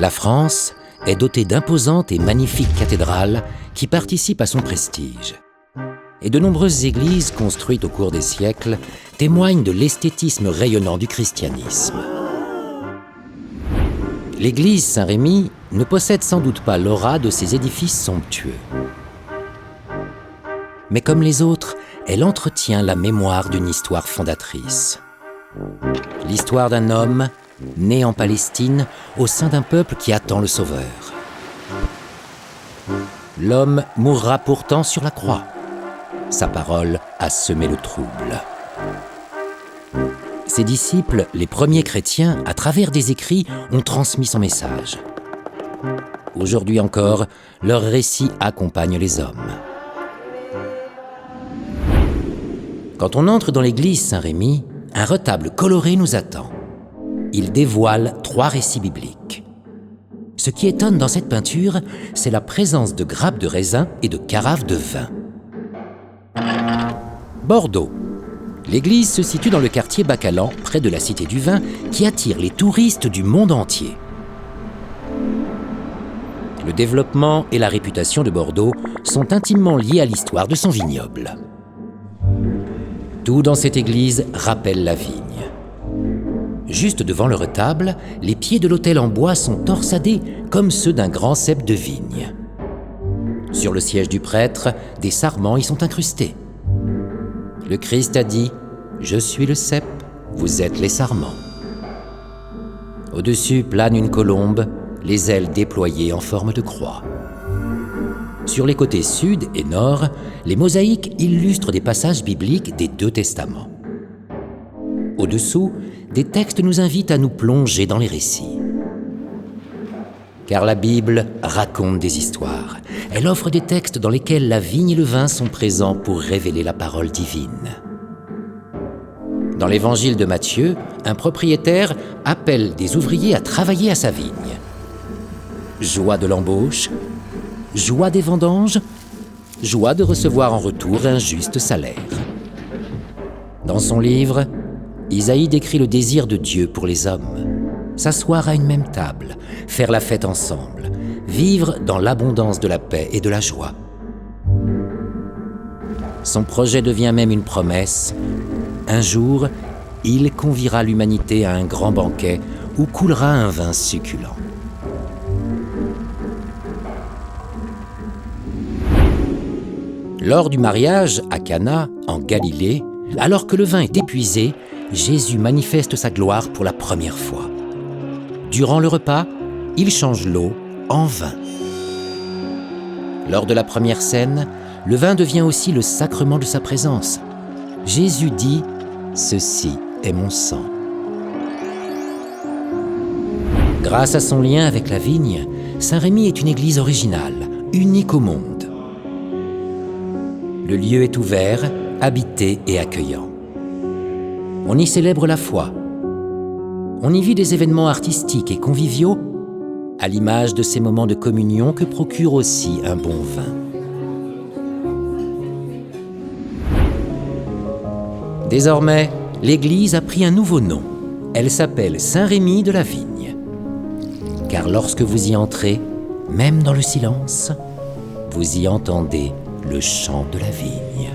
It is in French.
La France est dotée d'imposantes et magnifiques cathédrales qui participent à son prestige. Et de nombreuses églises construites au cours des siècles témoignent de l'esthétisme rayonnant du christianisme. L'église Saint-Rémy ne possède sans doute pas l'aura de ces édifices somptueux. Mais comme les autres, elle entretient la mémoire d'une histoire fondatrice. L'histoire d'un homme né en Palestine au sein d'un peuple qui attend le Sauveur. L'homme mourra pourtant sur la croix. Sa parole a semé le trouble. Ses disciples, les premiers chrétiens, à travers des écrits, ont transmis son message. Aujourd'hui encore, leurs récits accompagnent les hommes. Quand on entre dans l'église Saint-Rémy, un retable coloré nous attend. Il dévoile 3 récits bibliques. Ce qui étonne dans cette peinture, c'est la présence de grappes de raisin et de carafes de vin. Bordeaux. L'église se situe dans le quartier Bacalan, près de la Cité du Vin, qui attire les touristes du monde entier. Le développement et la réputation de Bordeaux sont intimement liés à l'histoire de son vignoble. Tout dans cette église rappelle la vigne. Juste devant le retable, les pieds de l'autel en bois sont torsadés comme ceux d'un grand cep de vigne. Sur le siège du prêtre, des sarments y sont incrustés. Le Christ a dit « Je suis le cep, vous êtes les sarments ». Au-dessus plane une colombe, les ailes déployées en forme de croix. Sur les côtés sud et nord, les mosaïques illustrent des passages bibliques des 2 testaments. Au-dessous, des textes nous invitent à nous plonger dans les récits. Car la Bible raconte des histoires. Elle offre des textes dans lesquels la vigne et le vin sont présents pour révéler la parole divine. Dans l'évangile de Matthieu, un propriétaire appelle des ouvriers à travailler à sa vigne. Joie de l'embauche, joie des vendanges, joie de recevoir en retour un juste salaire. Dans son livre, Isaïe décrit le désir de Dieu pour les hommes. S'asseoir à une même table, faire la fête ensemble, vivre dans l'abondance de la paix et de la joie. Son projet devient même une promesse. Un jour, il conviera l'humanité à un grand banquet où coulera un vin succulent. Lors du mariage à Cana, en Galilée, alors que le vin est épuisé, Jésus manifeste sa gloire pour la première fois. Durant le repas, il change l'eau en vin. Lors de la première scène, le vin devient aussi le sacrement de sa présence. Jésus dit « Ceci est mon sang ». Grâce à son lien avec la vigne, Saint-Rémy est une église originale, unique au monde. Le lieu est ouvert, habité et accueillant. On y célèbre la foi. On y vit des événements artistiques et conviviaux, à l'image de ces moments de communion que procure aussi un bon vin. Désormais, l'église a pris un nouveau nom. Elle s'appelle Saint-Rémy de la Vigne. Car lorsque vous y entrez, même dans le silence, vous y entendez le chant de la vigne.